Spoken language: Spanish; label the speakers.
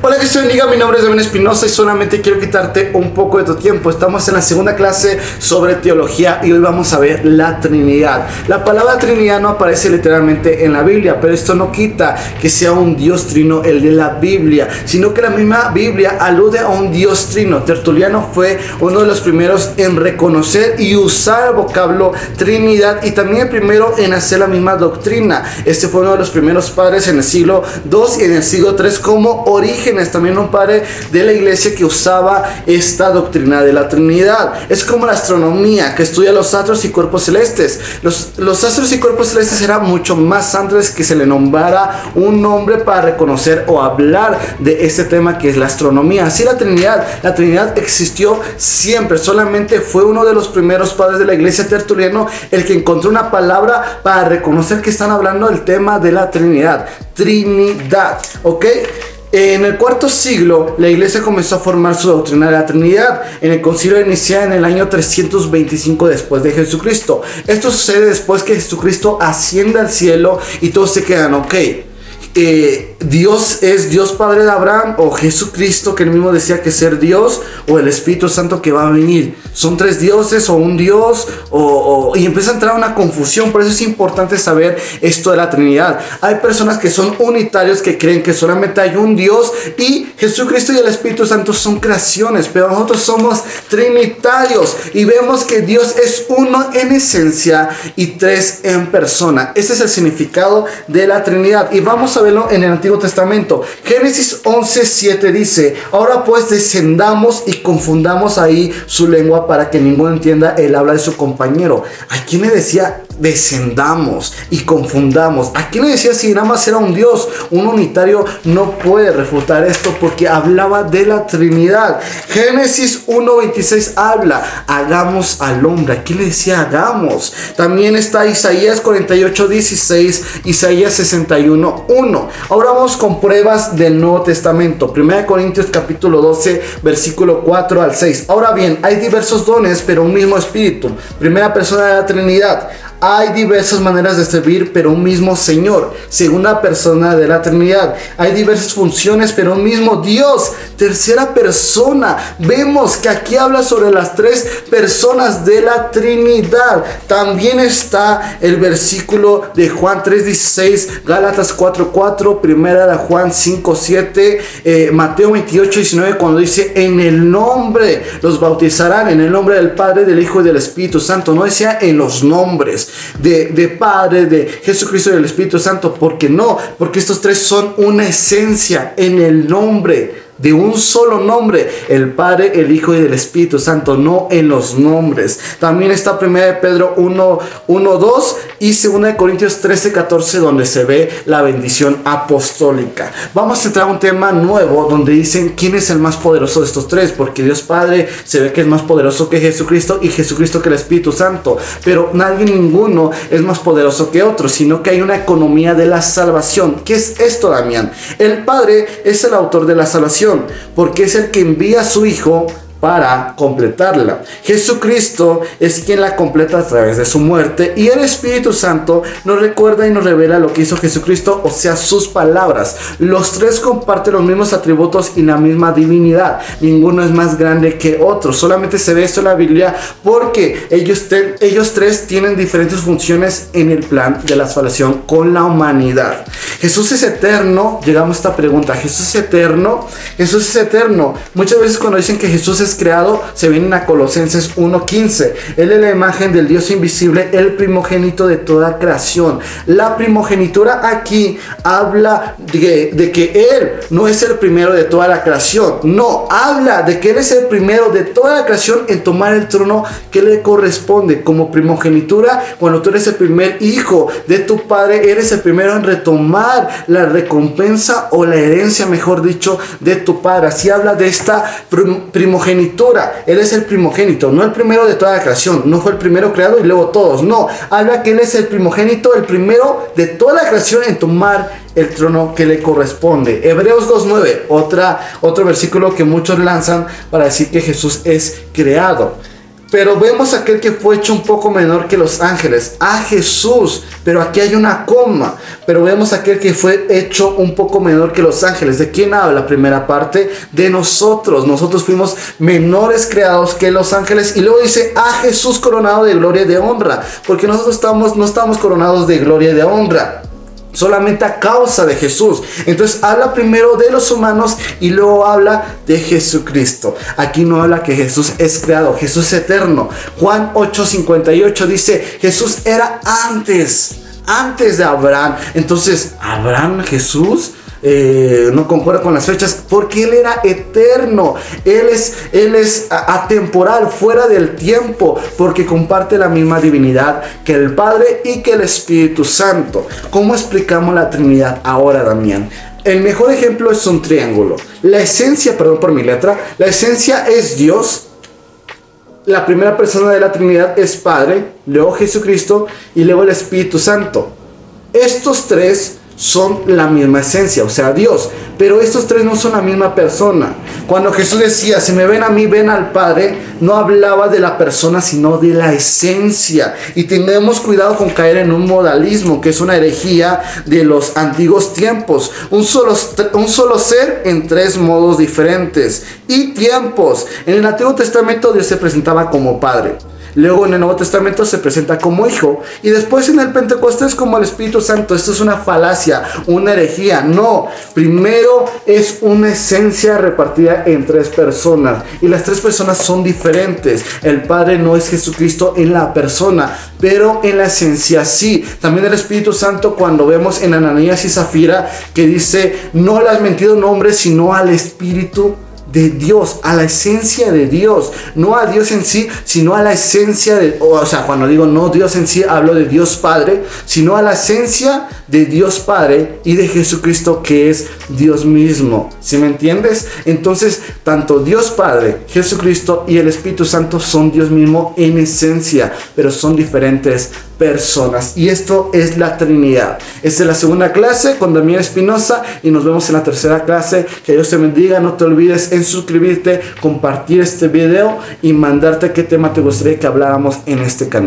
Speaker 1: Hola, que se bendiga, mi nombre es David Espinosa y solamente quiero quitarte un poco de tu tiempo. Estamos en la segunda clase sobre teología y hoy vamos a ver la Trinidad. La palabra Trinidad no aparece literalmente en la Biblia, pero esto no quita que sea un Dios trino el de la Biblia, sino que la misma Biblia alude a un Dios trino. Tertuliano fue uno de los primeros en reconocer y usar el vocablo Trinidad y también el primero en hacer la misma doctrina. Este fue uno de los primeros padres en el siglo II y en el siglo III como Orígenes, también un padre de la iglesia que usaba esta doctrina de la Trinidad. Es como la astronomía, que estudia los astros y cuerpos celestes. Los astros y cuerpos celestes era mucho más antes que se le nombrara un nombre para reconocer o hablar de este tema que es la astronomía. Así la Trinidad existió siempre, solamente fue uno de los primeros padres de la iglesia, Tertuliano, el que encontró una palabra para reconocer que están hablando del tema de la Trinidad. Trinidad, ¿ok? En el cuarto siglo, la iglesia comenzó a formar su doctrina de la Trinidad en el concilio de Nicea en el año 325 después de Jesucristo. Esto sucede después que Jesucristo asciende al cielo y todos se quedan, ok, Dios es Dios Padre de Abraham, o Jesucristo, que él mismo decía que ser Dios, o el Espíritu Santo que va a venir. Son tres dioses o un Dios, y empieza a entrar una confusión. Por eso es importante saber esto de la Trinidad. Hay personas que son unitarios, que creen que solamente hay un Dios y Jesucristo y el Espíritu Santo son creaciones, pero nosotros somos trinitarios y vemos que Dios es uno en esencia y tres en persona. Este es el significado de la Trinidad y vamos a verlo en el Antiguo Testamento. Génesis 11:7 dice: ahora pues descendamos y confundamos ahí su lengua para que ninguno entienda el habla de su compañero. ¿A quién le decía descendamos y confundamos? ¿A quién le decía si nada más era un Dios? Un unitario no puede refutar esto porque hablaba de la Trinidad. Génesis 1:26 habla: hagamos al hombre. ¿A quién le decía hagamos? También está Isaías 48:16, Isaías 61:1. Ahora vamos con pruebas del Nuevo Testamento. 1 Corintios capítulo 12, versículo 4 al 6. Ahora bien, hay diversos dones, pero un mismo Espíritu. Primera persona de la Trinidad. Hay diversas maneras de servir, pero un mismo Señor. Segunda persona de la Trinidad. Hay diversas funciones, pero un mismo Dios. Tercera persona. Vemos que aquí habla sobre las tres personas de la Trinidad. También está el versículo de Juan 3:16, Gálatas 4:4, primera de Juan 5:7, Mateo 28:19, cuando dice: en el nombre los bautizarán, en el nombre del Padre, del Hijo y del Espíritu Santo. No decía en los nombres de Padre, de Jesucristo y del Espíritu Santo. ¿Por qué no? Porque estos tres son una esencia en el nombre, de un solo nombre, el Padre, el Hijo y el Espíritu Santo, no en los nombres. También está 1 de Pedro 1:2 y 2 de Corintios 13:14, donde se ve la bendición apostólica. Vamos a entrar a un tema nuevo donde dicen quién es el más poderoso de estos tres, porque Dios Padre se ve que es más poderoso que Jesucristo y Jesucristo que el Espíritu Santo, pero ninguno es más poderoso que otro, sino que hay una economía de la salvación. ¿Qué es esto, Damián? El Padre es el autor de la salvación, porque es el que envía a su Hijo para completarla. Jesucristo es quien la completa a través de su muerte, y el Espíritu Santo nos recuerda y nos revela lo que hizo Jesucristo, o sea, sus palabras. Los tres comparten los mismos atributos y la misma divinidad. Ninguno es más grande que otro. Solamente se ve esto en la Biblia porque ellos tres tienen diferentes funciones en el plan de la salvación con la humanidad. Jesús es eterno. Llegamos a esta pregunta: ¿Jesús es eterno? Jesús es eterno. Muchas veces cuando dicen que Jesús es creado, se vienen a Colosenses 1:15. Él es la imagen del Dios invisible, el primogénito de toda creación. La primogenitura aquí habla de que Él no es el primero de toda la creación. No, habla de que Él es el primero de toda la creación en tomar el trono que le corresponde. Como primogenitura, cuando tú eres el primer hijo de tu padre, eres el primero en retomar la recompensa o la herencia, mejor dicho, de tu padre. Así habla de esta primogenitura. Él es el primogénito, no el primero de toda la creación. No fue el primero creado y luego todos. No, habla que Él es el primogénito, el primero de toda la creación en tomar el trono que le corresponde. Hebreos 2:9, otro versículo que muchos lanzan para decir que Jesús es creado. Pero vemos aquel que fue hecho un poco menor que los ángeles, a Jesús, pero aquí hay una coma, pero vemos aquel que fue hecho un poco menor que los ángeles. ¿De quién habla? Primera parte, de nosotros. Nosotros fuimos menores creados que los ángeles, y luego dice a Jesús coronado de gloria y de honra, porque nosotros no estamos coronados de gloria y de honra solamente a causa de Jesús. Entonces habla primero de los humanos y luego habla de Jesucristo. Aquí no habla que Jesús es creado, Jesús es eterno. Juan 8:58 dice, Jesús era antes de Abraham. Entonces, ¿Abraham, Jesús? No concuerda con las fechas, porque Él era eterno, Él es atemporal, fuera del tiempo, porque comparte la misma divinidad que el Padre y que el Espíritu Santo. ¿Cómo explicamos la Trinidad ahora, Damián? El mejor ejemplo es un triángulo. La esencia, perdón por mi letra, la esencia es Dios. La primera persona de la Trinidad es Padre, luego Jesucristo y luego el Espíritu Santo. Estos tres son la misma esencia, o sea, Dios. Pero estos tres no son la misma persona. Cuando Jesús decía, si me ven a mí, ven al Padre, no hablaba de la persona, sino de la esencia. Y tenemos cuidado con caer en un modalismo, que es una herejía de los antiguos tiempos. Un solo ser en tres modos diferentes y tiempos. En el Antiguo Testamento Dios se presentaba como Padre. Luego en el Nuevo Testamento se presenta como Hijo. Y después en el Pentecostés como el Espíritu Santo. Esto es una falacia, una herejía. No, primero es una esencia repartida en tres personas. Y las tres personas son diferentes. El Padre no es Jesucristo en la persona, pero en la esencia sí. También el Espíritu Santo, cuando vemos en Ananías y Zafira, que dice, no le has mentido a un hombre, sino al Espíritu de Dios, a la esencia de Dios, no a Dios en sí, sino a la esencia de, o sea, cuando digo no Dios en sí, hablo de Dios Padre, sino a la esencia de Dios Padre y de Jesucristo, que es Dios mismo. ¿Sí me entiendes? Entonces, tanto Dios Padre, Jesucristo y el Espíritu Santo son Dios mismo en esencia, pero son diferentes personas. Y esto es la Trinidad. Esta es la segunda clase con Damián Espinosa y nos vemos en la tercera clase. Que Dios te bendiga. No te olvides en suscribirte, compartir este video y mandarte qué tema te gustaría que habláramos en este canal.